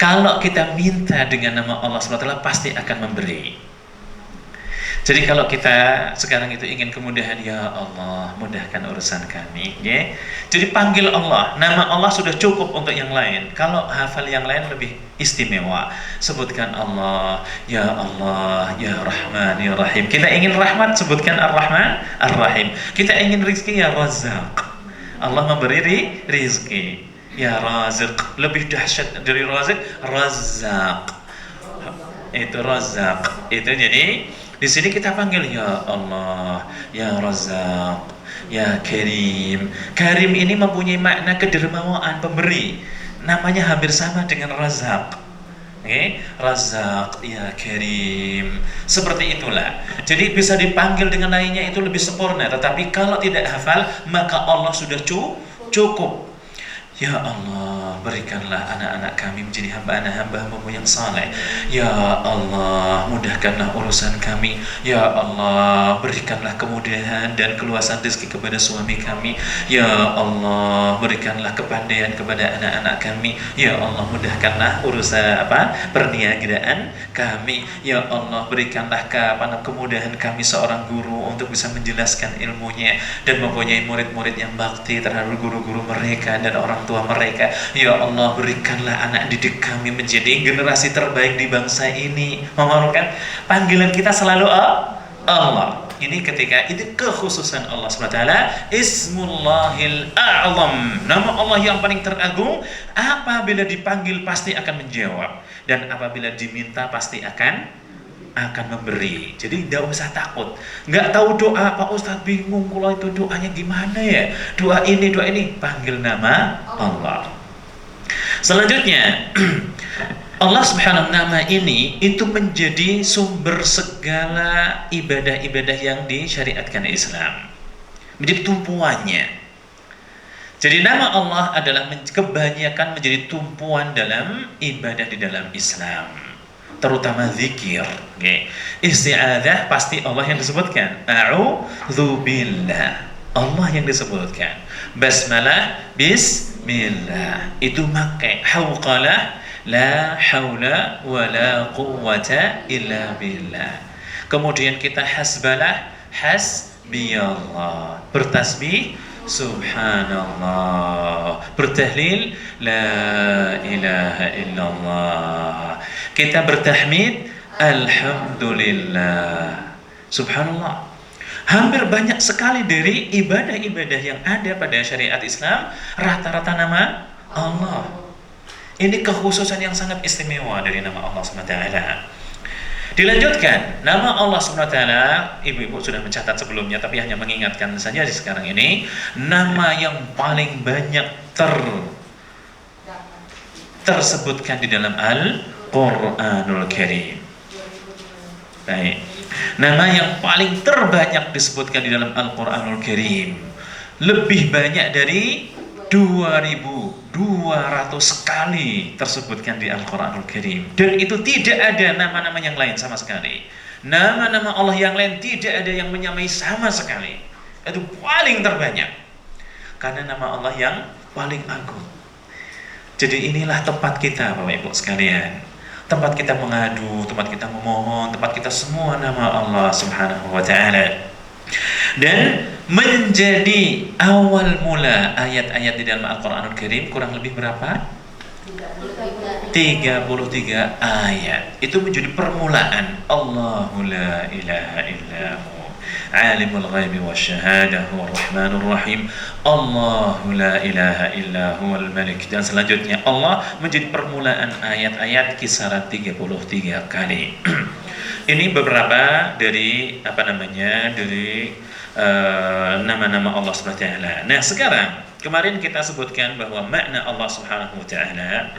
Kalau kita minta dengan nama Allah SWT pasti akan memberi. Jadi kalau kita sekarang itu ingin kemudahan, ya Allah mudahkan urusan kami, ya. Jadi panggil Allah, nama Allah sudah cukup untuk yang lain. Kalau hafal yang lain lebih istimewa. Sebutkan Allah, ya Rahman, ya Rahim. Kita ingin rahmat, sebutkan Ar-Rahman, Ar-Rahim. Kita ingin rizki, ya Razzaq. Allah memberi rizki, ya Razzaq. Lebih dahsyat dari Razzaq, Razzaq. Itu Razzaq. Itu jadi di sini kita panggil ya Allah, ya Razzaq, ya Karim. Karim ini mempunyai makna kedermawaan, pemberi. Namanya hampir sama dengan Razzaq. Okay? Razzaq, ya Karim. Seperti itulah. Jadi bisa dipanggil dengan lainnya itu lebih sempurna. Tetapi kalau tidak hafal, maka Allah sudah cukup. Ya Allah, berikanlah anak-anak kami menjadi hamba-hamba-Mu yang saleh. Ya Allah, mudahkanlah urusan kami. Ya Allah, berikanlah kemudahan dan keluasan rezeki kepada suami kami. Ya Allah, berikanlah kepandaian kepada anak-anak kami. Ya Allah, mudahkanlah urusan perniagaan kami. Ya Allah, berikanlah kemudahan kami seorang guru untuk bisa menjelaskan ilmunya dan mempunyai murid-murid yang bakti terhadap guru-guru mereka dan orang tua mereka. Ya Allah, berikanlah anak didik kami menjadi generasi terbaik di bangsa ini. Memalukan panggilan kita selalu Allah. Ini ketika itu kekhususan Allah SWT. Ismullahil a'zam, nama Allah yang paling teragung. Apabila dipanggil pasti akan menjawab, dan apabila diminta pasti akan memberi. Jadi tidak usah takut. Nggak tahu doa, Pak Ustadz bingung kalau itu doanya gimana ya? Doa ini, panggil nama Allah. Selanjutnya, Allah Subhanahu nama ini itu menjadi sumber segala ibadah-ibadah yang disyariatkan Islam. Menjadi tumpuannya. Jadi nama Allah adalah kebanyakan menjadi tumpuan dalam ibadah di dalam Islam. Terutama zikir, okay. Isti'adzah pasti Allah yang disebutkan. A'udzu billah, Allah yang disebutkan. Basmalah, bismillah. Itu pakai hauqalah, la haula wa la quwwata illa billah. Kemudian kita hasbalah, hasbiyallah. Bertasbih, subhanallah. Bertahlil, la ilaha illallah. Kita bertahmid, alhamdulillah. Subhanallah. Hampir banyak sekali dari ibadah-ibadah yang ada pada syariat Islam rata-rata nama Allah. Ini kekhususan yang sangat istimewa dari nama Allah SWT. Dilanjutkan, nama Allah SWT, ibu-ibu sudah mencatat sebelumnya, tapi hanya mengingatkan saja di sekarang ini, nama yang paling banyak tersebutkan di dalam Al-Quranul Karim. Baik. Nama yang paling terbanyak disebutkan di dalam Al-Quranul Karim, lebih banyak dari 2.200 kali tersebutkan di Al-Quranul Karim. Dan itu tidak ada nama-nama yang lain sama sekali. Nama-nama Allah yang lain tidak ada yang menyamai sama sekali. Itu paling terbanyak. Karena nama Allah yang paling agung. Jadi inilah tempat kita, Bapak Ibu sekalian. Tempat kita mengadu, tempat kita memohon, tempat kita semua nama Allah Subhanahu wa ta'ala. Dan menjadi awal mula ayat-ayat di dalam Al-Quranul Karim kurang lebih berapa? 33 ayat. Itu menjadi permulaan. Allahu la ilaha illahu alimul ghaibi wasyahadah warrahmanur rahim. Allahu la ilaha illahu al malik. Dan selanjutnya Allah menjadi permulaan ayat-ayat kisaran 33 kali. Ini beberapa dari dari nama-nama Allah Subhanahu wa ta'ala. Nah, sekarang kemarin kita sebutkan bahwa makna Allah Subhanahu wa ta'ala.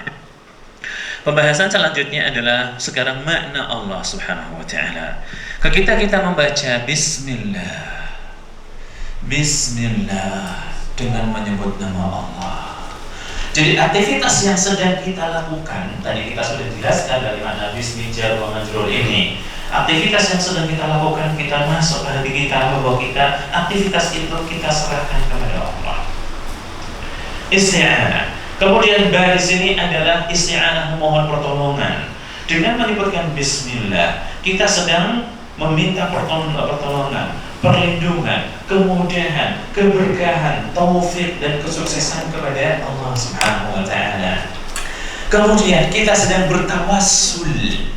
Pembahasan selanjutnya adalah sekarang makna Allah Subhanahu wa ta'ala. Ketika kita membaca bismillah. Bismillah dengan menyebut nama Allah. Jadi aktivitas yang sedang kita lakukan, tadi kita sudah jelaskan dari mana bismi jar wa majrur ini. Aktivitas yang sedang kita lakukan, kita masuk pada diri kita bahwa aktivitas itu kita serahkan kepada Allah. Isti'anah. Kemudian ba di sini adalah isti'anah, memohon pertolongan. Dengan menyebutkan bismillah, kita sedang meminta pertolongan, perlindungan, kemudahan, keberkahan, taufik dan kesuksesan kepada Allah Subhanahu wa taala. Kemudian kita sedang bertawassul.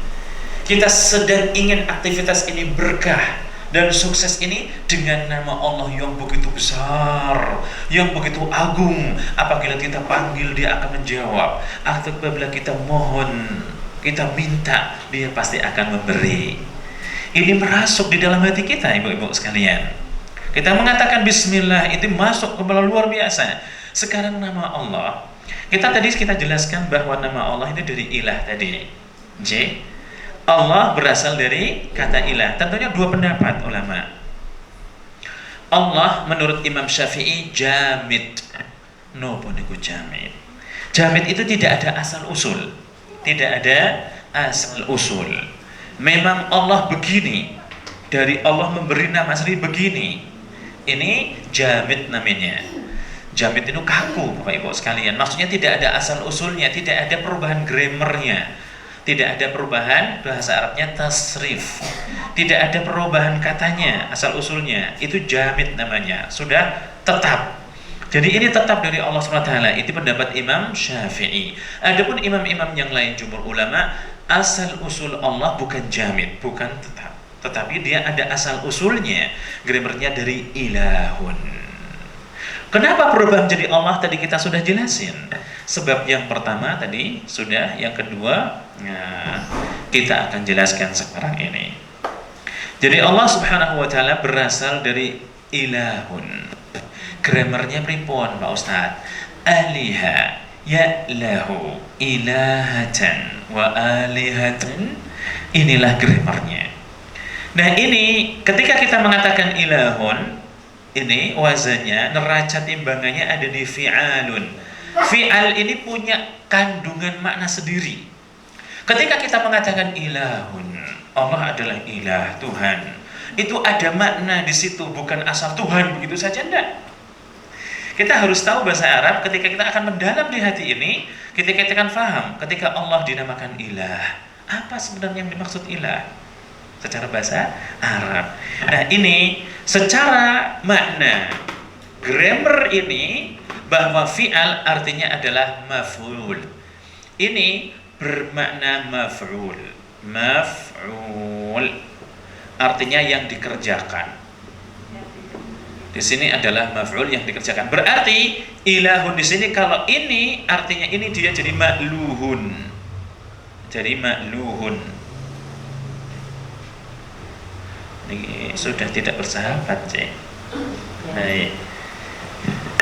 Kita sedang ingin aktivitas ini berkah dan sukses ini dengan nama Allah yang begitu besar, yang begitu agung. Apabila kita panggil, dia akan menjawab. Apabila kita mohon, kita minta, dia pasti akan memberi. Ini merasuk di dalam hati kita, ibu-ibu sekalian. Kita mengatakan bismillah, itu masuk ke luar biasa. Sekarang nama Allah, kita jelaskan bahwa nama Allah itu dari ilah tadi. J. Allah berasal dari kata ilah. Tentunya dua pendapat ulama. Allah menurut Imam Syafi'i jamid. Nopo niku jamid. Jamid itu tidak ada asal usul. Tidak ada asal usul. Memang Allah begini. Dari Allah memberi nama sendiri begini. Ini jamid namanya. Jamid itu kaku, Bapak Ibu sekalian. Maksudnya tidak ada asal usulnya, tidak ada perubahan grammarnya. Tidak ada perubahan bahasa Arabnya tasrif. Tidak ada perubahan katanya, asal usulnya. Itu jamid namanya. Sudah tetap. Jadi ini tetap dari Allah SWT. Itu pendapat Imam Syafi'i. Adapun imam-imam yang lain jumhur ulama, asal usul Allah bukan jamid, bukan tetap. Tetapi dia ada asal usulnya. Grammarnya dari ilahun. Kenapa berubah menjadi Allah tadi kita sudah jelasin. Sebab yang pertama tadi sudah, yang kedua kita akan jelaskan sekarang ini. Jadi Allah Subhanahu wa taala berasal dari ilahun. Grammarnya pripun Pak Ustaz? Aliha ya'lahu ilahatan wa alihatan. Inilah grammarnya. Nah ini ketika kita mengatakan ilahun, ini wazannya, neraca timbangannya ada di fi'alun. Fi'al ini punya kandungan makna sendiri. Ketika kita mengatakan ilahun, Allah adalah ilah, Tuhan. Itu ada makna di situ, bukan asal Tuhan begitu saja, enggak. Kita harus tahu bahasa Arab. Ketika kita akan mendalam di hati ini, kita akan paham ketika Allah dinamakan ilah, apa sebenarnya yang dimaksud ilah secara bahasa Arab. Nah ini secara makna grammar ini bahwa fi'al artinya adalah maf'ul. Ini bermakna maf'ul. Maf'ul artinya yang dikerjakan. Di sini adalah maf'ul yang dikerjakan. Berarti ilahun di sini kalau ini artinya ini dia jadi ma'luhun. Jadi ma'luhun. Ini sudah tidak bersahabat, cek. Baik.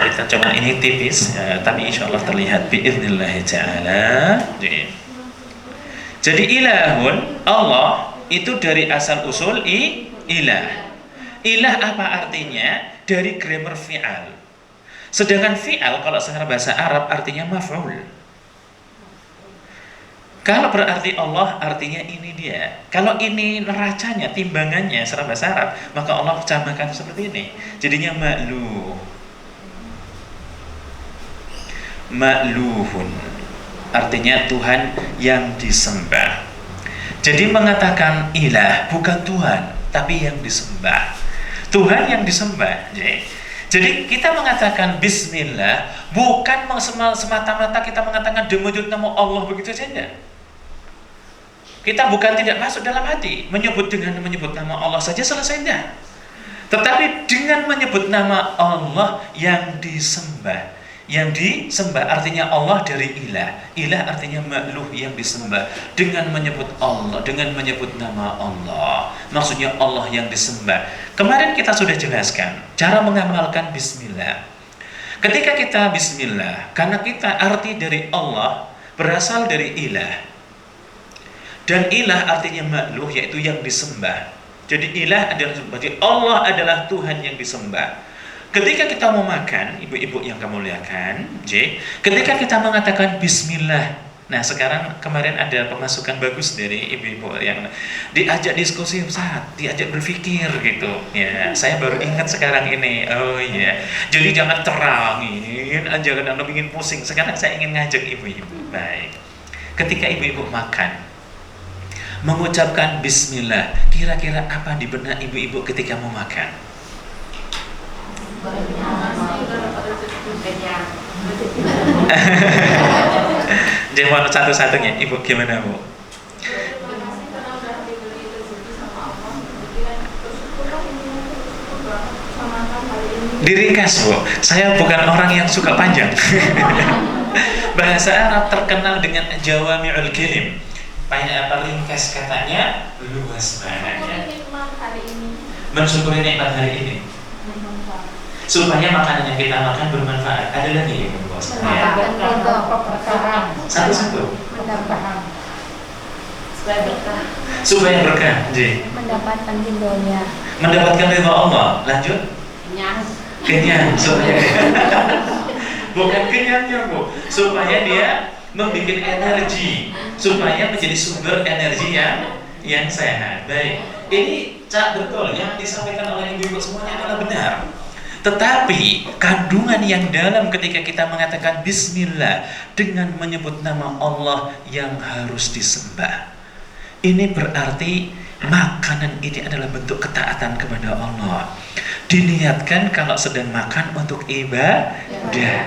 Kita coba ini tipis, tapi insya Allah terlihat biiznillah ta'ala. Jadi ilahun, Allah itu dari asal usul ilah. Ilah apa artinya? Dari grammar fi'al. Sedangkan fi'al kalau secara bahasa Arab artinya maf'ul. Kalau berarti Allah artinya ini dia. Kalau ini neracanya, timbangannya secara bahasa Arab, maka Allah samakan seperti ini. Jadinya ma'luh. Ma'luhun. Artinya Tuhan yang disembah. Jadi mengatakan ilah bukan Tuhan, tapi yang disembah. Tuhan yang disembah. Jadi kita mengatakan bismillah bukan semata-mata kita mengatakan demi nama Allah begitu saja. Kita bukan tidak masuk dalam hati menyebut nama Allah saja selesai enggak. Tetapi dengan menyebut nama Allah yang disembah. Yang disembah artinya Allah dari ilah. Ilah artinya makhluk yang disembah. Dengan menyebut Allah, dengan menyebut nama Allah, maksudnya Allah yang disembah. Kemarin kita sudah jelaskan cara mengamalkan bismillah. Ketika kita bismillah, karena kita arti dari Allah berasal dari ilah. Dan ilah artinya makhluk, yaitu yang disembah. Jadi ilah adalah, berarti Allah adalah Tuhan yang disembah. Ketika kita mau makan, ibu-ibu yang kamu muliakan, ketika kita mengatakan bismillah, Nah sekarang kemarin ada pemasukan bagus dari ibu-ibu yang diajak diskusi, Ustaz, diajak berpikir gitu. Ya, saya baru ingat sekarang ini. Oh iya. Jadi jangan terangin, jangan anda bikin pusing. Sekarang saya ingin ngajak ibu-ibu. Baik. Ketika ibu-ibu makan, mengucapkan bismillah, kira-kira apa di benak ibu-ibu ketika mau makan? Jawaban satu-satunya, ibu gimana bu? Diringkas bu, saya bukan orang yang suka panjang. Bahasa Arab terkenal dengan jawami'ul kalim. Apa ringkas katanya, luas maknanya. Mensyukuri nikmat hari ini, supaya makanan yang kita makan bermanfaat. Ada lagi ibu bos? Satu-satu. Supaya berkah. Mendapatkan ridhonya. Mendapatkan ridho Allah. Lanjut. Kenyang. Supaya bukan kenyangnya bu, supaya dia membuat energi, supaya menjadi sumber energi yang sehat. Baik. Ini betul yang disampaikan oleh ibu-ibu semuanya adalah benar. Tetapi kandungan yang dalam ketika kita mengatakan bismillah dengan menyebut nama Allah yang harus disembah, ini berarti makanan ini adalah bentuk ketaatan kepada Allah. Diniatkan kalau sedang makan untuk ibadah.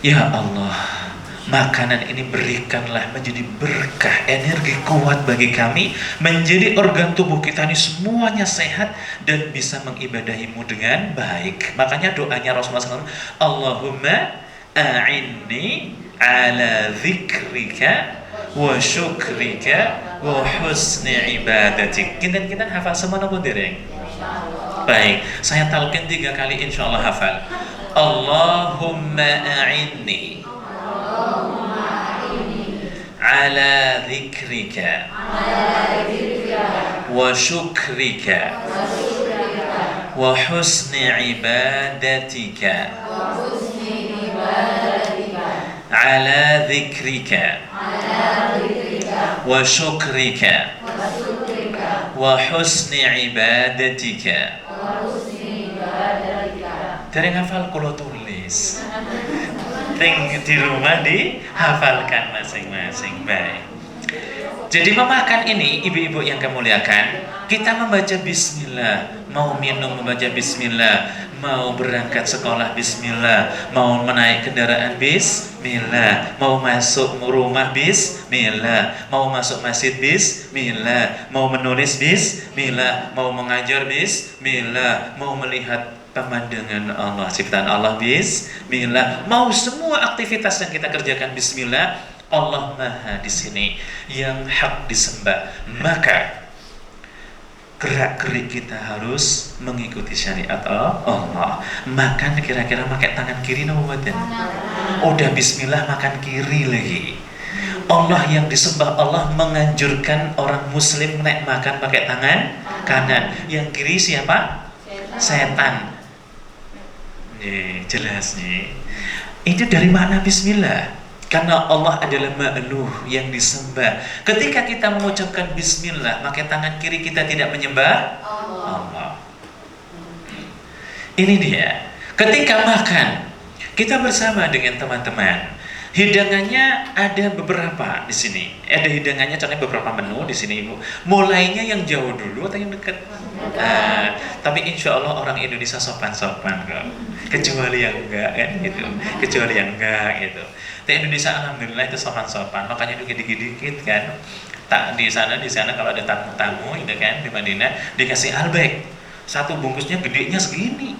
Ya Allah, makanan ini berikanlah menjadi berkah, energi kuat bagi kami, menjadi organ tubuh kita ini semuanya sehat dan bisa mengibadahimu dengan baik. Makanya doanya Rasulullah SAW, Allahumma a'inni ala dzikrika wa syukrika wa husni ibadatik. Kita hafal semua nopo dereng? Baik, saya talqin 3 kali insyaallah hafal. Allahumma a'inni ala dzikrika wa syukrika wa husni ibadatika ala dzikrika wa syukrika wa husni ibadatika. Dereng hafal kulo tulis. Di rumah dihafalkan masing-masing. Baik. Jadi memakan ini ibu-ibu yang kami muliakan, kita membaca bismillah, mau minum membaca bismillah, mau berangkat sekolah bismillah, mau menaik kendaraan bismillah, mau masuk rumah bismillah, mau masuk masjid bismillah, mau menulis bismillah, mau mengajar bismillah, mau melihat pemandangan Allah, ciptaan Allah bismillah, mau semua aktivitas yang kita kerjakan bismillah. Allah Maha di sini yang hak disembah, maka gerak-gerik kita harus mengikuti syariat Allah. Makan kira-kira pakai tangan kiri nopo mboten? Udah bismillah makan kiri lagi. Allah yang disembah, Allah menganjurkan orang muslim nek makan pakai tangan kanan. Yang kiri siapa? Setan. Jelas nih. Itu dari mana bismillah? Karena Allah adalah ma'luh yang disembah. Ketika kita mengucapkan bismillah, maka tangan kiri kita tidak menyembah Allah. Ini dia. Ketika makan, kita bersama dengan teman-teman. Hidangannya ada beberapa di sini. Ada hidangannya, contohnya beberapa menu di sini ibu. Mulainya yang jauh dulu atau yang dekat? Tapi insya Allah orang Indonesia sopan-sopan kok. Kecuali yang enggak kan gitu. Kecuali yang enggak gitu. Di Indonesia alhamdulillah itu sopan-sopan. Makanya dikit-dikit kan. Tak di sana kalau ada tamu-tamu gitu kan di Madinah dikasih albek. Satu bungkusnya gedenya segini.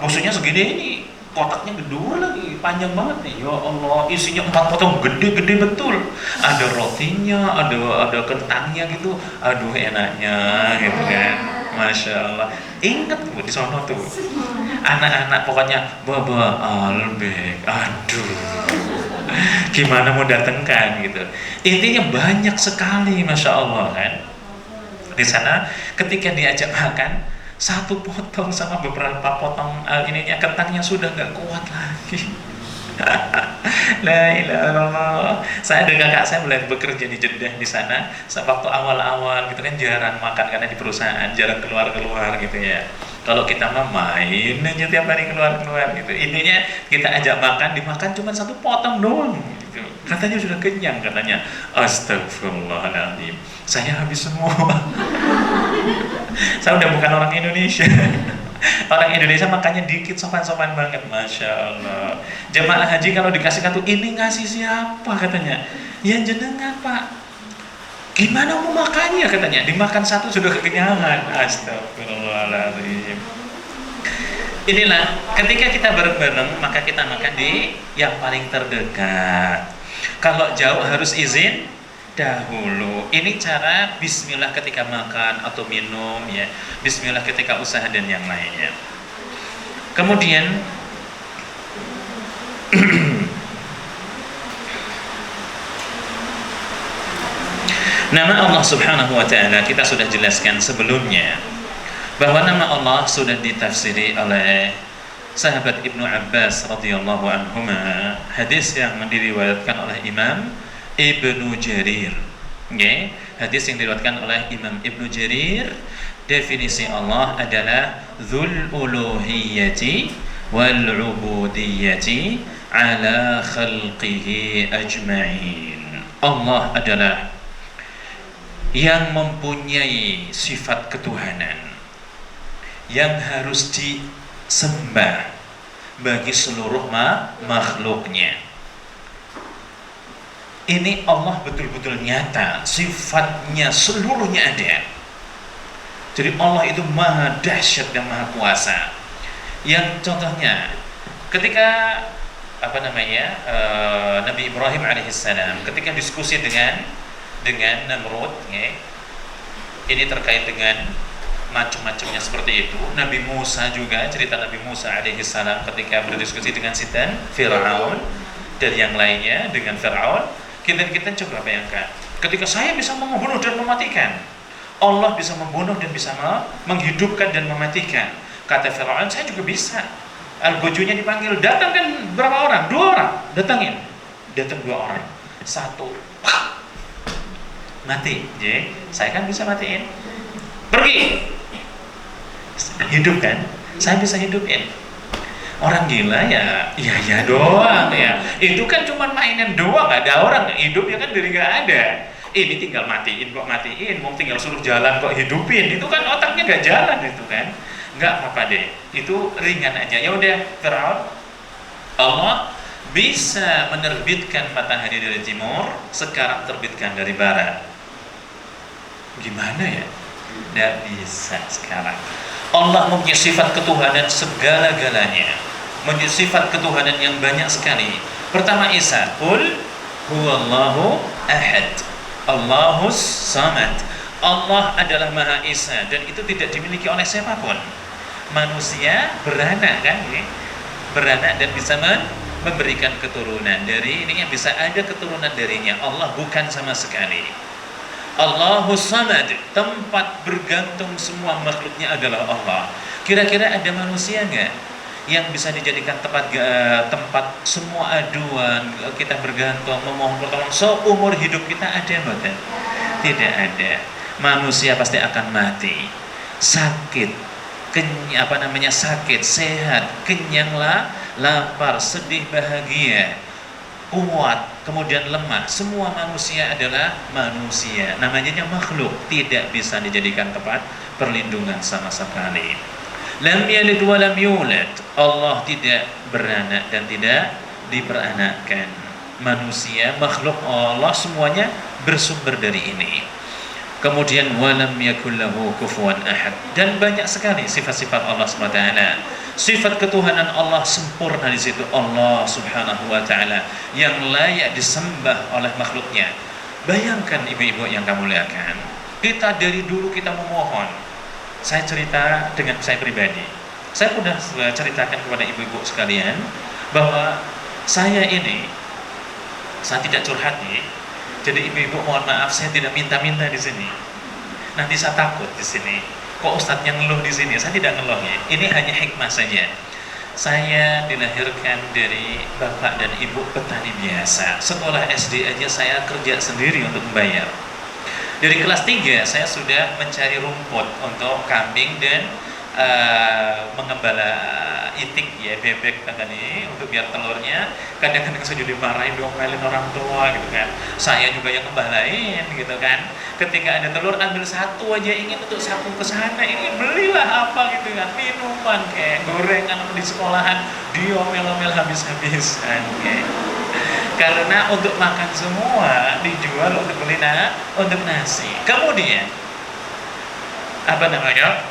Musuhnya segini ini. Kotaknya gede lagi, panjang banget nih. Ya Allah, isinya 4 potong gede-gede betul. Ada rotinya, ada kentangnya gitu. Aduh enaknya gitu kan. Masya Allah. Ingat bu di sono tuh. Anak-anak pokoknya baba albek. Aduh. Gimana mau datangkan gitu. Intinya banyak sekali Masya Allah kan. Di sana ketika diajak makan, satu potong sama beberapa potong ininya kentangnya sudah nggak kuat lagi. La ilaha illallah. Saya ada kakak saya mulai bekerja di Jeddah di sana. Waktu awal-awal gitu kan jarang makan karena di perusahaan jarang keluar-keluar gitu ya. Kalau kita mah main aja tiap hari keluar-keluar gitu. Intinya kita ajak makan, dimakan cuma satu potong doang gitu. Katanya sudah kenyang katanya. Astagfirullahaladzim. Saya habis semua. Saya udah bukan orang Indonesia. Orang Indonesia makannya dikit, sopan-sopan banget, Masya Allah. Jemaah haji kalau dikasih kartu, ini ngasih siapa katanya? Ya jenengan Pak. Gimana mau makannya katanya? Dimakan satu sudah kekenyangan. Astagfirullahaladzim. Inilah, ketika kita bareng-bareng, maka kita makan di yang paling terdekat. Kalau jauh harus izin dahulu. Ini cara bismillah ketika makan atau minum ya. Bismillah ketika usaha dan yang lainnya. Kemudian nama Allah Subhanahu wa taala kita sudah jelaskan sebelumnya bahwa nama Allah sudah ditafsiri oleh sahabat Ibnu Abbas radhiyallahu anhuma, hadis yang diriwayatkan oleh Imam Ibnu Jarir. Okay. Hadis yang diriwayatkan oleh Imam Ibnu Jarir, definisi Allah adalah dzul uluhiyyati wal ubudiyyati ala khalqihi ajma'in. Allah adalah yang mempunyai sifat ketuhanan yang harus disembah bagi seluruh makhluknya. Ini Allah betul-betul nyata, sifatnya seluruhnya ada. Jadi Allah itu maha dahsyat dan maha kuasa. Yang contohnya ketika Nabi Ibrahim alaihissalam ketika diskusi dengan Namrud ya, ini terkait dengan macam-macamnya seperti itu. Nabi Musa juga, cerita Nabi Musa alaihissalam ketika berdiskusi dengan Sitan, Fir'aun dan yang lainnya dengan Fir'aun. Kita coba bayangkan, ketika saya bisa membunuh dan mematikan, Allah bisa membunuh dan bisa menghidupkan dan mematikan. Kata Fir'aun, saya juga bisa. Al-Gojunya dipanggil, datang kan berapa orang? 2 orang, datangin. Datang 2 orang, 1 mati, jadi saya kan bisa matiin. Pergi, hidup kan? Saya bisa hidupin. Orang gila ya, iya doang ya. Itu kan cuma mainan doang, gak ada orang hidup ya kan dari gak ada. Ini tinggal matiin kok matiin, mau tinggal suruh jalan kok hidupin. Itu kan otaknya gak jalan itu kan. Nggak apa-apa deh, itu ringan aja. Ya udah, Fir'aun, Allah bisa menerbitkan matahari dari timur, sekarang terbitkan dari barat. Gimana ya? Nggak bisa sekarang. Allah mempunyai sifat ketuhanan segala-galanya, mempunyai sifat ketuhanan yang banyak sekali. Pertama Isa, Qul huwallahu ahad, Allahus samad. Allah adalah Maha Esa dan itu tidak dimiliki oleh siapapun. Manusia beranak kan, ya? Beranak dan bisa memberikan keturunan dari ini yang bisa ada keturunan darinya. Allah bukan sama sekali. Allahus samad, tempat bergantung semua makhluknya adalah Allah. Kira-kira ada manusia nggak yang bisa dijadikan tempat semua aduan, kita bergantung, memohon pertolongan seumur hidup kita? Ada nggak? Tidak ada. Manusia pasti akan mati, sakit, sakit, sehat, kenyang, lapar, sedih, bahagia, kuat, kemudian lemah. Semua manusia adalah manusia, namanya makhluk, tidak bisa dijadikan tempat perlindungan sama sekali. Lam yalid wa lam yulad, Allah tidak beranak dan tidak diperanakkan. Manusia, makhluk Allah semuanya bersumber dari ini. Kemudian walam yakul lahu kufuwan ahad, dan banyak sekali sifat-sifat Allah SWT. Sifat ketuhanan Allah sempurna di situ, Allah Subhanahu wa taala yang layak disembah oleh makhluknya. Bayangkan ibu-ibu yang kamu muliakan, kita dari dulu kita memohon. Saya cerita dengan saya pribadi. Saya sudah ceritakan kepada ibu-ibu sekalian bahwa saya tidak curhat nih. Jadi ibu-ibu mohon maaf, saya tidak minta-minta di sini. Nanti saya takut di sini. Kok ustadznya ngeluh di sini? Saya tidak ngeluh ya. Ini hanya hikmah saja. Saya dilahirkan dari bapak dan ibu petani biasa. Sekolah SD aja saya kerja sendiri untuk membayar. Dari kelas 3 saya sudah mencari rumput untuk kambing dan mengembala itik ya, bebek tadi untuk biar telurnya. Kadang-kadang saya juga dimarahin, diomelin orang tua gitu kan. Saya juga yang ngembalain gitu kan. Ketika ada telur ambil satu aja, ingin untuk sapu ke sana, ini belilah apa gitu kan, minuman kayak gorengan di sekolahan, diomel-omel habis-habisan kayak. Karena untuk makan semua dijual untuk beli untuk nasi. Kemudian apa namanya?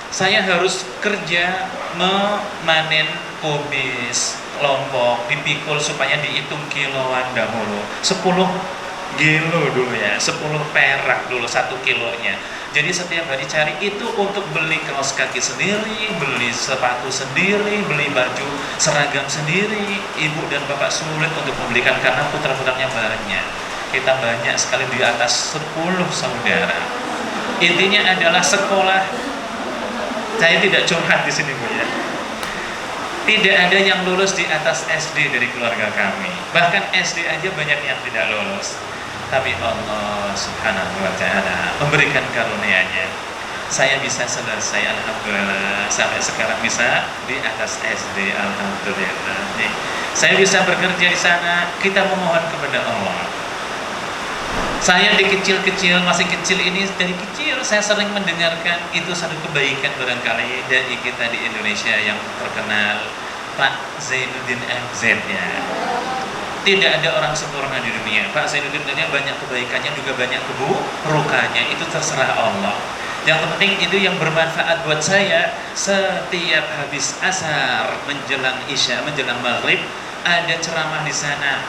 Saya harus kerja memanen kubis, kelompok, dipikul supaya dihitung kiloan dahulu. 10 kilo dulu ya, 10 perak dulu 1 kilonya. Jadi setiap hari cari itu untuk beli kaos kaki sendiri, beli sepatu sendiri, beli baju seragam sendiri. Ibu dan bapak sulit untuk membelikan karena putra-putranya banyak. Kita banyak sekali, di atas 10 saudara. Intinya adalah sekolah. Saya tidak curhat di sini Bu ya. Tidak ada yang lulus di atas SD dari keluarga kami. Bahkan SD aja banyak yang tidak lulus. Tapi Allah Subhanahu wa Ta'ala memberikan karunia-Nya. Saya bisa selesai, alhamdulillah, sampai sekarang bisa di atas SD, alhamdulillah. Nih, saya bisa bekerja di sana. Kita memohon kepada Allah. Saya di kecil-kecil, masih kecil ini, dari kecil saya sering mendengarkan itu satu kebaikan barangkali dari kita di Indonesia yang terkenal, Pak Zainuddin MZ ya. Tidak ada orang sempurna di dunia. Pak Zainuddin banyak kebaikannya, juga banyak keburukannya. Itu terserah Allah. Yang penting itu yang bermanfaat buat saya. Setiap habis asar, menjelang isya, menjelang maghrib, ada ceramah di sana.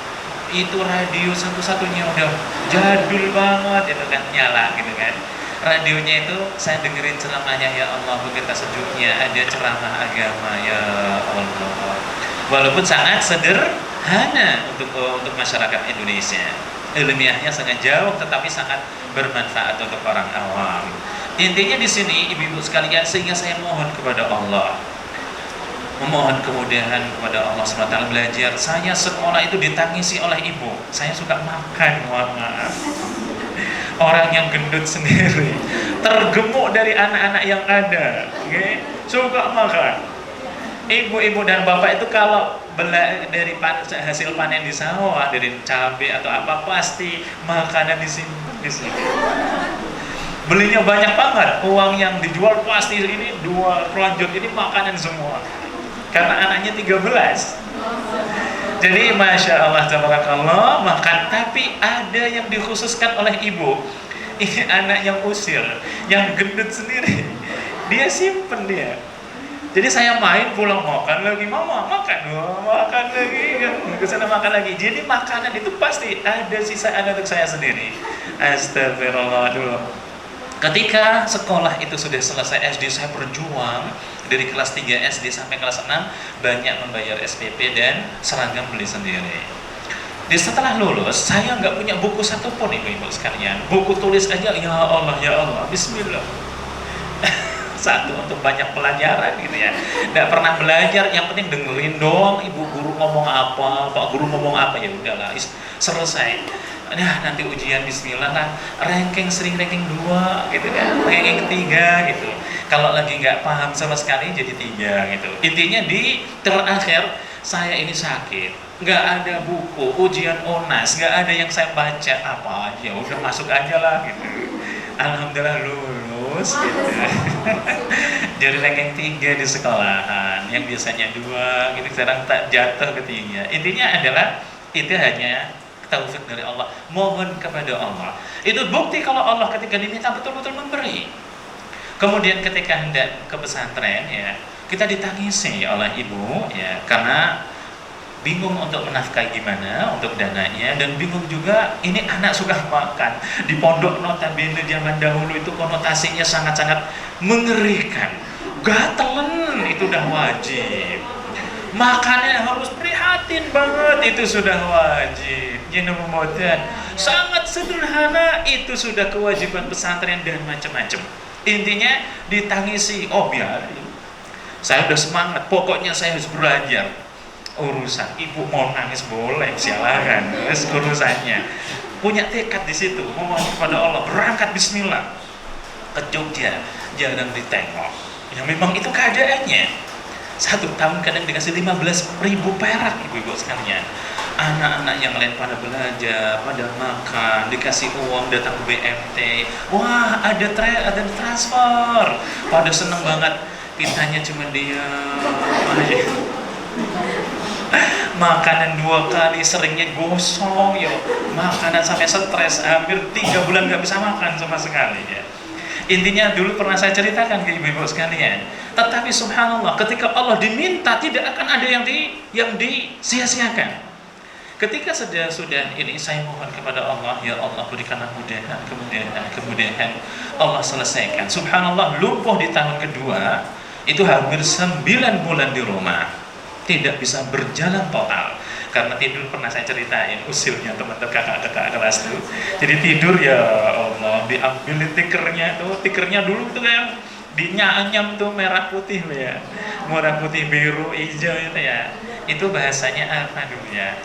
Itu radio satu-satunya udah jadul banget, itu kan nyala gitu kan. Radionya itu saya dengerin ceramahnya, ya Allah begitu sejuknya, ada ceramah agama ya Allah. Walaupun sangat sederhana untuk masyarakat Indonesia, ilmiahnya sangat jauh tetapi sangat bermanfaat untuk orang awam. Intinya di sini ibu-ibu sekalian, sehingga saya mohon kepada Allah, memohon kemudahan kepada Allah SWT belajar. Saya sekolah itu ditangisi oleh ibu. Saya suka makan, mohon maaf. Orang yang gendut sendiri, tergemuk dari anak-anak yang ada, okay? Suka makan. Ibu-ibu dan bapak itu kalau dari hasil panen di sawah, dari cabai atau apa, pasti makanan di sini. Belinya banyak banget, uang yang dijual pasti ini dua lanjut ini makanan semua. Karena anaknya 13. Jadi Masya Allah, tabarakallah, makan. Tapi ada yang dikhususkan oleh ibu. Ini anak yang usil, yang gendut sendiri, dia simpen dia. Jadi saya main pulang makan lagi, mama makan, makan lagi, kesana makan lagi. Jadi makanan itu pasti ada sisaan untuk saya sendiri. Astagfirullah dulu. Ketika sekolah itu sudah selesai SD, saya berjuang dari kelas 3 SD sampai kelas 6, banyak membayar SPP dan seragam beli sendiri. Setelah lulus, saya nggak punya buku satupun ibu-ibu sekalian. Buku tulis aja, ya Allah, Bismillah. Satu untuk banyak pelajaran gitu ya. Nggak pernah belajar, yang penting dengerin dong ibu guru ngomong apa, pak guru ngomong apa, ya udahlah, selesai. Nah nanti ujian Bismillah lah, sering ranking 2 gitu kan, ranking 3 gitu. Kalau lagi nggak paham sama sekali jadi 3 gitu. Intinya di terakhir saya ini sakit, nggak ada buku, ujian ONAS, nggak ada yang saya baca apa aja, udah masuk aja lah gitu. Alhamdulillah lulus gitu. Jadi ranking 3 di sekolahan, yang biasanya 2 gitu, sekarang tak jatuh ke 3. Intinya adalah itu hanya taufik dari Allah, mohon kepada Allah. Itu bukti kalau Allah ketika diminta betul-betul memberi. Kemudian ketika hendak ke pesantren ya, kita ditangisi oleh ibu ya, karena bingung untuk menafkahi gimana untuk dananya, dan bingung juga ini anak suka makan. Di pondok notabene zaman dahulu itu konotasinya sangat-sangat mengerikan. Gatelan itu udah wajib. Makannya harus prihatin banget, itu sudah wajib. Jenuh sangat sederhana, itu sudah kewajiban pesantren dan macam-macam. Intinya ditangisi, oh biarin. Saya udah semangat, pokoknya saya harus belajar. Urusan ibu mau nangis boleh, silakan, urusannya. Punya tekad di situ, mohon kepada Allah, berangkat bismillah ke Jogja, jarang ditengok. Ya memang itu keadaannya. 1 tahun kadang dikasih 15.000 perak, ibu-ibu sekalian. Anak-anak yang lain pada belajar, pada makan, dikasih uang, datang ke BMT. Wah, ada transfer. Pada seneng banget. Kitanya cuma diam aja. Makanan 2 kali, seringnya gosong ya. Makanan sampai stres, hampir 3 bulan nggak bisa makan sama sekali ya. Intinya dulu pernah saya ceritakan ke ibu-ibu sekalian. Tetapi subhanallah, ketika Allah diminta tidak akan ada yang disia-siakan. Ketika sudah ini saya mohon kepada Allah, ya Allah berikanlah kemudahan. Allah selesaikan. Subhanallah, lumpuh di tahun kedua, itu hampir 9 bulan di rumah. Tidak bisa berjalan total. Karena tidur pernah saya ceritain usilnya teman-teman kakak-kakak kelas itu. Jadi tidur ya Allah, diambil tikernya dulu tuh yang dinyanyam tuh merah putih ya. Merah putih biru hijau itu ya. Itu bahasanya apa dulu ya?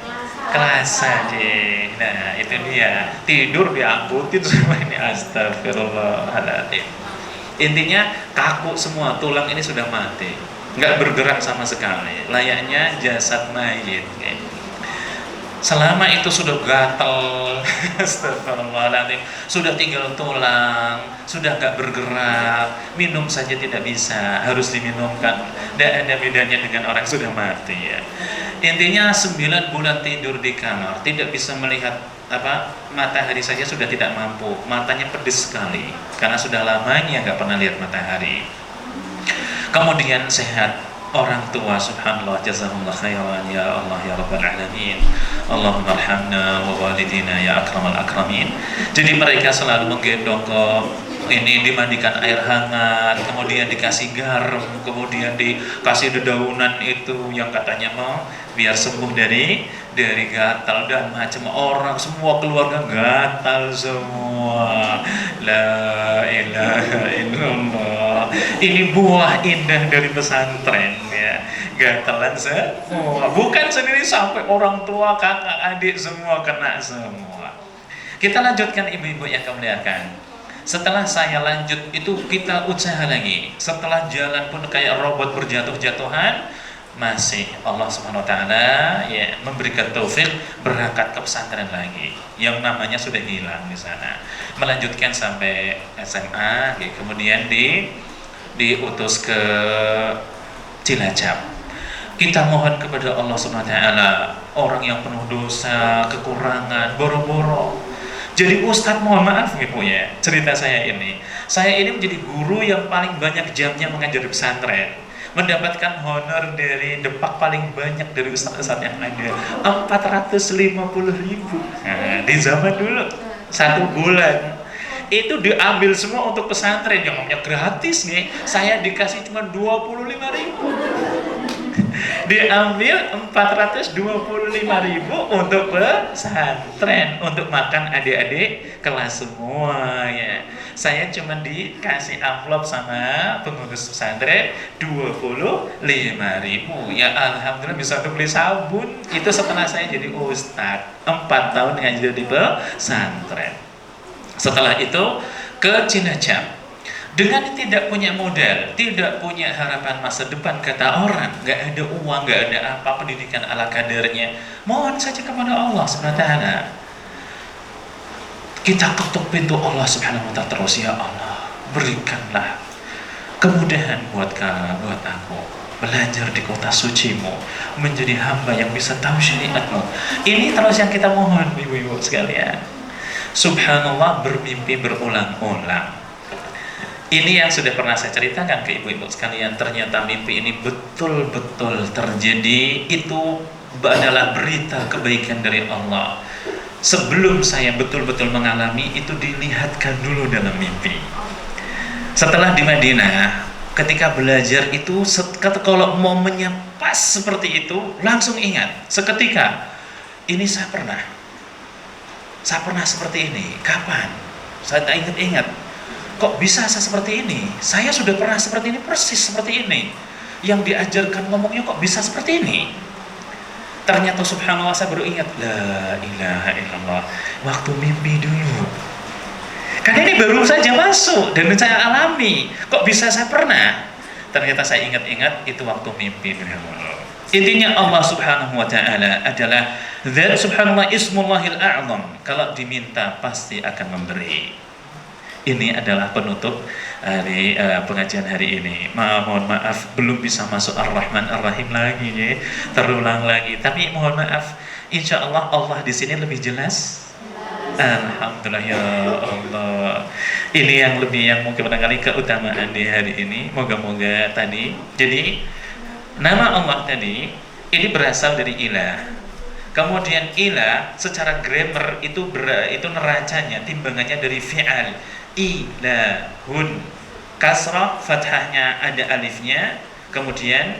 Kelasa deh. Nah, itu dia. Tidur diangkutin semua ini, astagfirullahaladzim. Intinya kaku semua, tulang ini sudah mati. Nggak bergerak sama sekali, layaknya jasad mayit. Selama itu sudah gatal, astagfirullahaladzim, sudah tinggal tulang, sudah nggak bergerak, minum saja tidak bisa, harus diminumkan. Tidak ada bedanya dengan orang sudah mati ya. Intinya 9 bulan tidur di kamar, tidak bisa melihat matahari saja sudah tidak mampu, matanya pedes sekali karena sudah lamanya nggak pernah lihat matahari. Kemudian sehat orang tua, subhanallah, jazakumullah khairan ya Allah ya rabbal alamin. Allahumma arhamna wa walidina ya akramal akramin. Jadi mereka selalu menggendong ke ini, dimandikan air hangat, kemudian dikasih garam, kemudian dikasih dedaunan itu yang katanya mau biar sembuh dari gatal dan macam. Orang semua keluarga gatal semua. La ilaha illallah. Ini buah indah dari pesantren ya. Gatalan semua. Bukan sendiri, sampai orang tua, kakak, adik semua kena semua. Kita lanjutkan ibu-ibu yang kami muliakan. Setelah saya lanjut itu kita usaha lagi. Setelah jalan pun kayak robot berjatuh-jatuhan, masih Allah Subhanahu wa taala ya memberikan taufik berangkat ke pesantren lagi. Yang namanya sudah hilang di sana. Melanjutkan sampai SMA, ya, kemudian diutus ke Cilacap. Kita mohon kepada Allah Subhanahu wa taala, orang yang penuh dosa, kekurangan, boro-boro. Jadi Ustadz, mohon maaf ibu ya, cerita saya ini menjadi guru yang paling banyak jamnya mengajar di pesantren, mendapatkan honor dari Depak paling banyak dari ustadz-ustadz yang ada, 450.000. Nah, di zaman dulu 1 bulan itu diambil semua untuk pesantren, yang namanya gratis nih, saya dikasih cuma 25.000. Diambil 425.000 untuk pesantren, untuk makan adik-adik kelas semua ya. Saya cuma dikasih amplop sama pengurus pesantren 25.000 ya. Alhamdulillah bisa untuk beli sabun. Itu setelah saya jadi ustadz 4 tahun ngajar di pesantren. Setelah itu ke Cilacap. Dengan tidak punya modal, tidak punya harapan masa depan, kata orang, nggak ada uang, nggak ada apa, pendidikan ala kadarnya, mohon saja kepada Allah Subhanahu wa taala. Kita ketuk pintu Allah Subhanahu wa taala terus, ya Allah, berikanlah kemudahan buat aku belajar di kota sucimu, menjadi hamba yang bisa tahu syariatmu. Ini terus yang kita mohon, ibu-ibu sekalian. Subhanallah, bermimpi berulang-ulang. Ini yang sudah pernah saya ceritakan ke ibu-ibu sekalian. Ternyata mimpi ini betul-betul terjadi. Itu adalah berita kebaikan dari Allah. Sebelum saya betul-betul mengalami, itu dilihatkan dulu dalam mimpi. Setelah di Madinah, ketika belajar itu, kalau momennya pas seperti itu, langsung ingat. Seketika, ini saya pernah seperti ini. Kapan? Saya tak ingat. Kok bisa saya seperti ini? Saya sudah pernah seperti ini, persis seperti ini. yang diajarkan ngomongnya kok bisa seperti ini. Ternyata subhanallah saya baru ingat, la ilaha illallah, waktu mimpi dulu. Karena ini baru saja masuk dan saya alami, kok bisa saya pernah. Ternyata saya ingat-ingat itu waktu mimpi dulu. Intinya Allah subhanahu wa ta'ala adalah Zat subhanallah ismullahil a'zam. Kalau diminta pasti akan memberi. Ini adalah penutup hari pengajian hari ini. Mohon maaf belum bisa masuk Ar-Rahman Ar-Rahim lagi ya. Terulang lagi. Tapi mohon maaf, insya Allah Allah di sini lebih jelas. Alhamdulillah ya Allah. Ini yang mungkin barangkali keutamaan di hari ini. Moga-moga tadi. Jadi nama Allah tadi ini berasal dari ilah. Kemudian ilah secara grammar itu neracanya, timbangannya dari fi'al. Ilahun, kasrah fathahnya ada alifnya, kemudian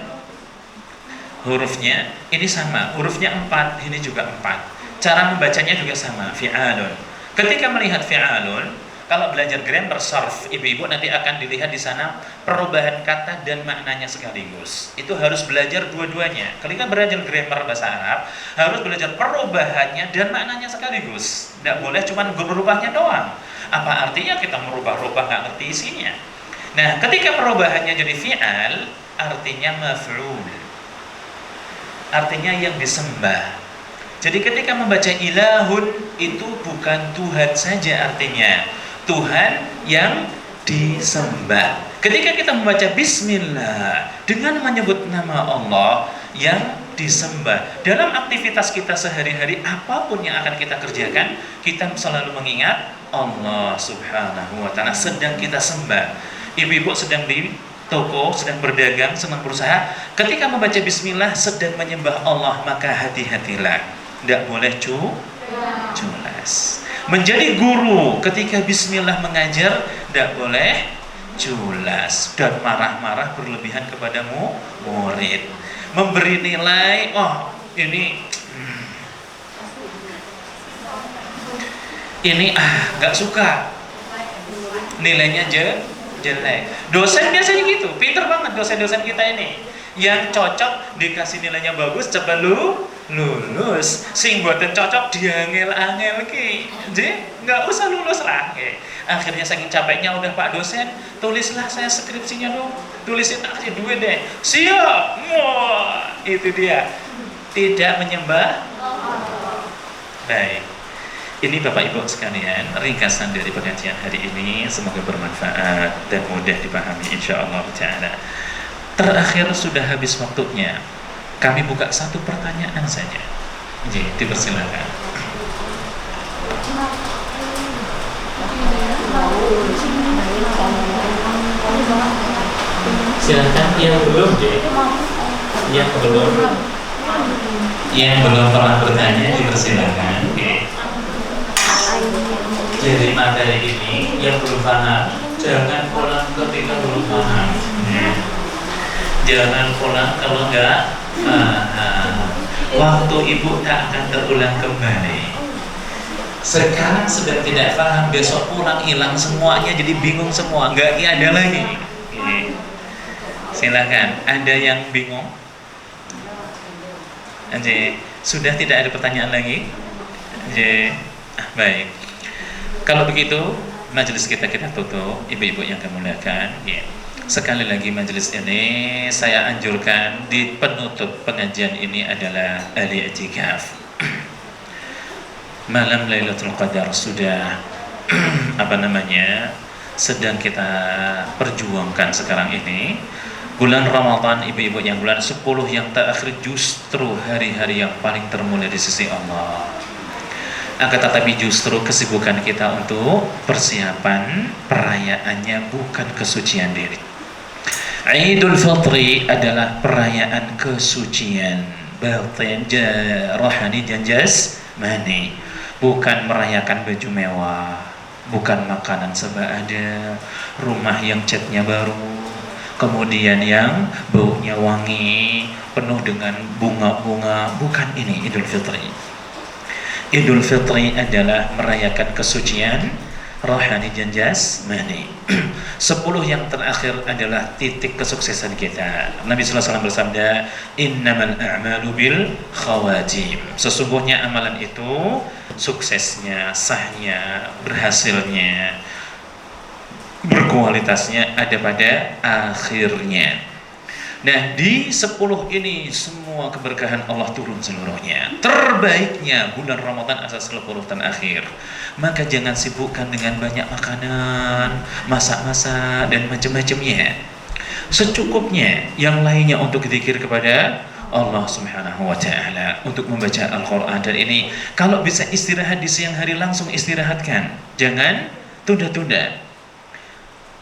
hurufnya ini sama, hurufnya 4, ini juga 4. Cara membacanya juga sama, fi'alun. Ketika melihat fi'alun, kalau belajar grammar sarf, ibu-ibu nanti akan dilihat di sana perubahan kata dan maknanya sekaligus. Itu harus belajar dua-duanya. Ketika belajar grammar bahasa Arab, harus belajar perubahannya dan maknanya sekaligus. Tidak boleh cuma berubahnya doang. Apa artinya kita merubah-rubah nggak ngerti isinya? Nah, ketika perubahannya jadi fi'al, artinya maf'ul. Artinya yang disembah. Jadi ketika membaca ilahun itu bukan Tuhan saja artinya, Tuhan yang disembah. Ketika kita membaca bismillah dengan menyebut nama Allah yang disembah. Dalam aktivitas kita sehari-hari apapun yang akan kita kerjakan, kita selalu mengingat Allah subhanahu wa ta'ala sedang kita sembah. Ibu-ibu sedang di toko, sedang berdagang, sedang berusaha, ketika membaca bismillah sedang menyembah Allah, maka hati-hatilah. Tidak boleh culas. Menjadi guru ketika bismillah mengajar tidak boleh culas dan marah-marah berlebihan kepada murid. Memberi nilai, oh ini nggak suka, nilainya jelek. Dosen biasanya gitu, pinter banget dosen-dosen kita ini. Yang cocok dikasih nilainya bagus, coba lulus. Sing buatan cocok diangel-angel ki. Jadi nggak usah lulus lah. Akhirnya saking capeknya udah Pak dosen, tulislah saya skripsinya dong. Tulisin aja duit deh. Siap. Wah, itu dia. Tidak menyembah. Baik. Ini Bapak Ibu sekalian, ringkasan dari pengajian hari ini. Semoga bermanfaat dan mudah dipahami insyaallah ta'ala. Terakhir sudah habis waktunya. Kami buka satu pertanyaan saja. Jadi, dipersilakan. Silakan yang belum deh. Yang belum pernah bertanya dipersilakan. Jadi materi ini yang belum paham jangan pulang ketika belum paham. Jangan pulang kalau enggak waktu ibu tak akan terulang kembali. Sekarang sudah tidak paham, besok pulang hilang semuanya, jadi bingung semua, enggak ada lagi. Silakan, ada yang bingung? Sudah tidak ada pertanyaan lagi? Baik. Kalau begitu, majelis kita tutup, ibu-ibu yang kami muliakan. Sekali lagi majelis ini saya anjurkan di penutup pengajian ini adalah al-i'tikaf. Malam Lailatul Qadar sudah sedang kita perjuangkan sekarang ini. Bulan Ramadan ibu-ibu yang bulan 10 yang terakhir justru hari-hari yang paling termulia di sisi Allah. Akan tetapi justru kesibukan kita untuk persiapan perayaannya bukan kesucian diri. Idul Fitri adalah perayaan kesucian batin, rohani dan jasmani. Bukan merayakan baju mewah, bukan makanan serba ada, rumah yang catnya baru, kemudian yang baunya wangi, penuh dengan bunga-bunga. Bukan ini Idul Fitri. Idul Fitri adalah merayakan kesucian rohani dan jasmani. 10 yang terakhir adalah titik kesuksesan kita. Nabi sallallahu alaihi wasallam bersabda, "Innamal a'malu bil khawatim." Sesungguhnya amalan itu suksesnya, sahnya, berhasilnya, berkualitasnya ada pada akhirnya. Nah, di 10 ini semua keberkahan Allah turun seluruhnya. Terbaiknya bulan Ramadan asal 10 terakhir. Maka jangan sibukkan dengan banyak makanan, masak-masak dan macam-macamnya. Secukupnya, yang lainnya untuk zikir kepada Allah Subhanahu wa taala, untuk membaca Al-Qur'an. Dan ini kalau bisa istirahat di siang hari langsung istirahatkan. Jangan tunda-tunda.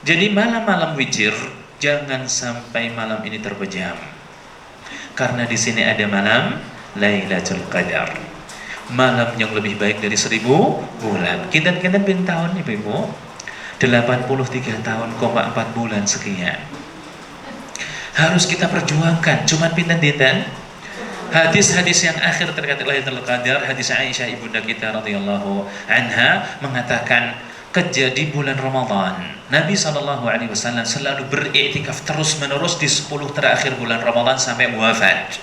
Jadi malam-malam witir jangan sampai malam ini terpejam. Karena di sini ada malam Lailatul Qadar. Malam yang lebih baik dari 1000 bulan. Kita bin tahun Ibu. 83 tahun, 4 bulan sekian. Harus kita perjuangkan. Cuman pinten-pinten. Hadis-hadis yang akhir terkait Lailatul Qadar, hadis Aisyah ibunda kita radhiyallahu anha mengatakan, kejadi bulan Ramadan, Nabi SAW selalu beriktikaf terus-menerus di 10 terakhir bulan Ramadan sampai wafat.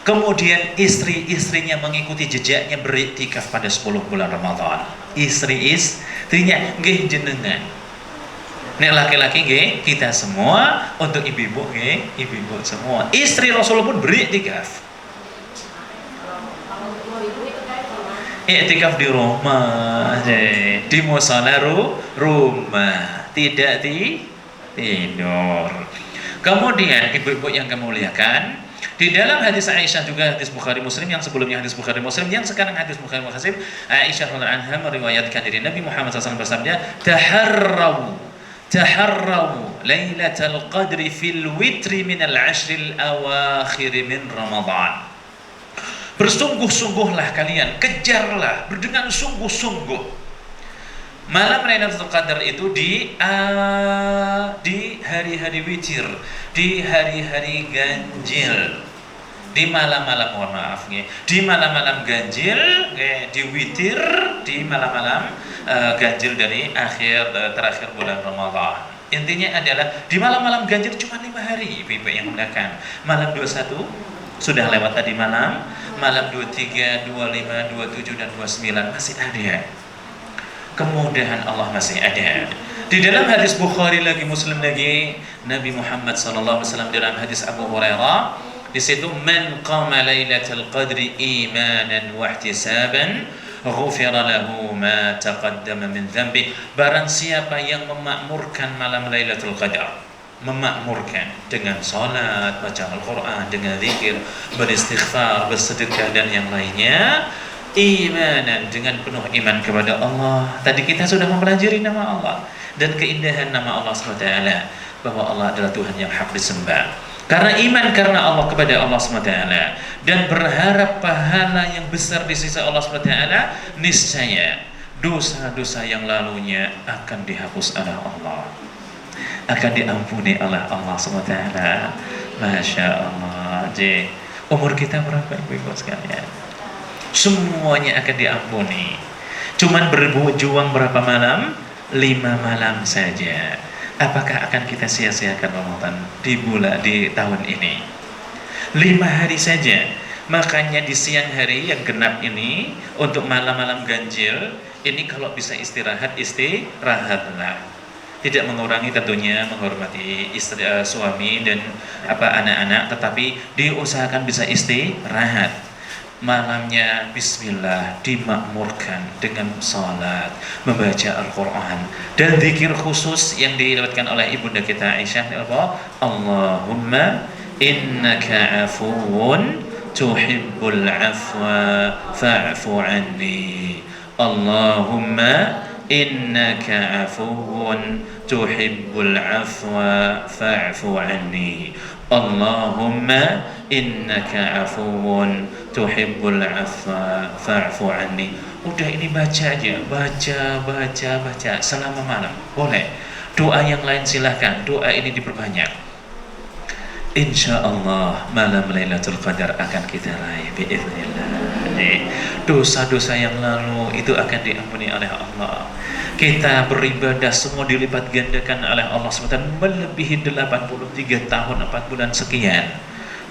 Kemudian istri-istrinya mengikuti jejaknya beriktikaf pada 10 bulan Ramadan. Istri-istrinya nggih jenengan. Nek laki-laki nggih kita semua, untuk ibu-ibu nggih ibu-ibu semua. Istri Rasul pun beriktikaf. Iktikaf di rumah, di musala rumah, tidak tidur. Kemudian ibu-ibu yang kami muliakan, di dalam hadis Aisyah juga hadis Bukhari Muslim, yang sebelumnya hadis Bukhari Muslim, yang sekarang hadis Bukhari Muslim, Aisyah radhiyallahu anha meriwayatkan dari Nabi Muhammad SAW bersabda, taharraw lailatul qadri fil witri min al-ashril awakhir min Ramadan. Bersungguh-sungguhlah kalian, kejarlah dengan sungguh-sungguh malam Lailatul Qadar itu di hari-hari witir, di hari-hari ganjil, di malam-malam, mohon maaf nih, di malam-malam ganjil, di witir, di malam-malam ganjil dari terakhir bulan Ramadan. Intinya adalah di malam-malam ganjil cuma 5 hari, ibu-ibu yang menggunakan. Malam 21 sudah lewat tadi malam 23, 25, 27 dan 29 masih ada. Kemudahan Allah masih ada. Di dalam hadis Bukhari lagi, Muslim lagi, Nabi Muhammad SAW dalam hadis Abu Hurairah, di situ, man qama lailatul qadri imanan wa ihtisaban ghufira lahu ma taqaddama min dhanbi. Barang siapa yang memakmurkan malam Lailatul Qadar, memakmurkan dengan salat, baca Al-Quran, dengan zikir, beristighfar, bersedekah dan yang lainnya, imanan, dengan penuh iman kepada Allah. Tadi kita sudah mempelajari nama Allah dan keindahan nama Allah SWT, bahwa Allah adalah Tuhan yang hak disembah. Karena iman karena Allah kepada Allah SWT dan berharap pahala yang besar di sisi Allah SWT, niscaya dosa-dosa yang lalunya akan dihapus oleh Allah, akan diampuni oleh Allah SWT. Masya Allah. Jadi umur kita berapa ibu-ibu sekalian? Semuanya akan diampuni. Cuman berjuang berapa malam? 5 malam saja. Apakah akan kita sia-siakan Ramadan di tahun ini? 5 hari saja. Makanya di siang hari yang genap ini, untuk malam-malam ganjil ini, kalau bisa istirahatlah. Tidak mengurangi tentunya menghormati istri, suami dan anak-anak, tetapi diusahakan bisa istirahat. Malamnya bismillah dimakmurkan dengan salat, membaca Al-Quran dan zikir khusus yang dilewatkan oleh ibunda kita Aisyah, Allahumma innaka afuwun tuhibbul afwa fa'fu anni. Allahumma innaka afuwun tuhibbul afwa fa'fu anni. Allahumma innaka afuwun tuhibbul afwa fa'fu anni. Udah, ini baca aja, baca selama malam. Boleh. Doa yang lain silahkan, doa ini diperbanyak. Insya Allah malam Lailatul Qadar akan kita raih biiznillah. Dosa-dosa yang lalu itu akan diampuni oleh Allah. Kita beribadah semua dilipat gandakan oleh Allah SWT melebihi 83 tahun 4 bulan sekian.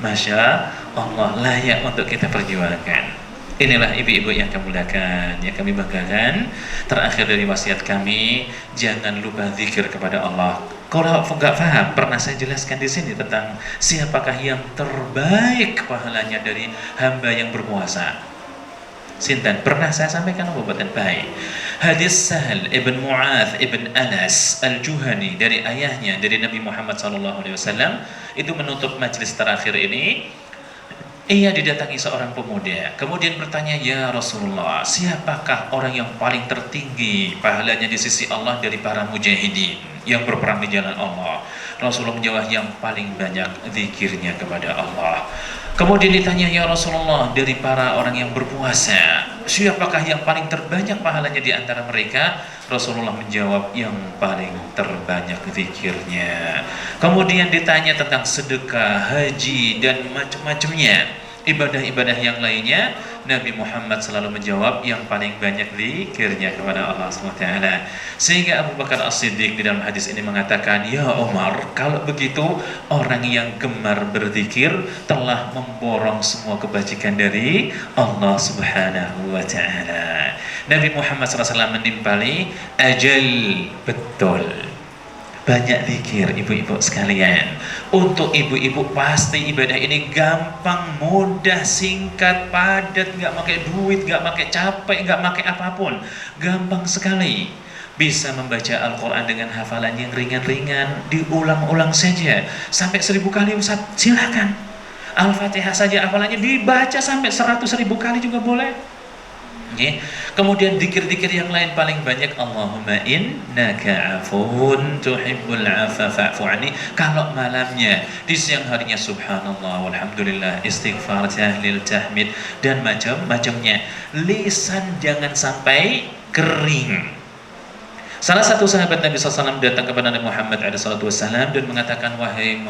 Masya Allah, layak untuk kita perjuangkan. Inilah ibu-ibu yang kami muliakan, yang kami banggakan. Terakhir dari wasiat kami, jangan lupa zikir kepada Allah. Kalau nggak paham, pernah saya jelaskan di sini tentang siapakah yang terbaik pahalanya dari hamba yang berpuasa. Sinten pernah saya sampaikan buatan baik. Hadis Sahal ibn Mu'adz ibn Anas al-Juhani dari ayahnya, dari Nabi Muhammad SAW, itu menutup majelis terakhir ini. Ia didatangi seorang pemuda, kemudian bertanya, ya Rasulullah, siapakah orang yang paling tertinggi pahalanya di sisi Allah dari para mujahidin yang berperang di jalan Allah? Rasulullah menjawab, yang paling banyak zikirnya kepada Allah. Kemudian ditanya, ya Rasulullah, dari para orang yang berpuasa, siapakah yang paling terbanyak pahalanya di antara mereka? Rasulullah menjawab, yang paling terbanyak zikirnya. Kemudian ditanya tentang sedekah, haji, dan macam-macamnya, ibadah-ibadah yang lainnya. Nabi Muhammad selalu menjawab, yang paling banyak zikirnya kepada Allah SWT. Sehingga Abu Bakar As-Siddiq di dalam hadis ini mengatakan, ya Umar, kalau begitu orang yang gemar berzikir telah memborong semua kebajikan dari Allah Subhanahu wa Ta'ala. Nabi Muhammad SAW menimpali, ajal, betul, banyak zikir ibu-ibu sekalian. Untuk ibu-ibu pasti ibadah ini gampang, mudah, singkat, padat, nggak pakai duit, nggak pakai capek, nggak pakai apapun, gampang sekali. Bisa membaca Al-Quran dengan hafalan yang ringan-ringan, diulang-ulang saja sampai 1000 kali. Ustaz, silakan. Al-Fatihah saja hafalannya dibaca sampai 100.000 kali juga boleh. Kemudian zikir-zikir yang lain paling banyak, Allahumma innaka afun tuhibbul afa fa'fu anni. Kalau malamnya, di siang harinya subhanallah walhamdulillah, istighfar, tahlil, tahmid, dan macam-macamnya. Lisan jangan sampai kering. Salah satu sahabat Nabi SAW datang kepada Nabi Muhammad SAW dan mengatakan, wahai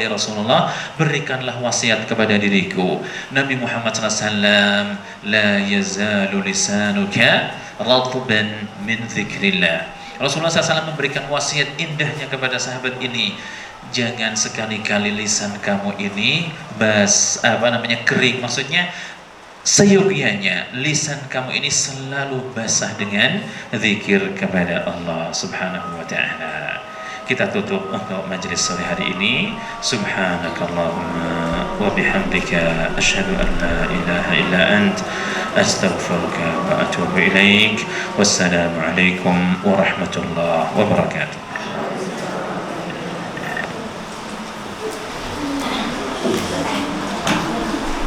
Rasulullah, berikanlah wasiat kepada diriku. Nabi Muhammad SAW, la yazalu lisanuka ratban min dzikrillah. Rasulullah SAW memberikan wasiat indahnya kepada sahabat ini, jangan sekali-kali lisan kamu ini kering. Maksudnya seyogianya lisan kamu ini selalu basah dengan zikir kepada Allah Subhanahu wa Ta'ala. Kita tutup untuk majelis sore hari ini. Subhanakallahumma wa bihamdika asyhadu an la ilaha illa ant astaghfiruka wa atubu ilaik. Wassalamu alaikum warahmatullahi wabarakatuh.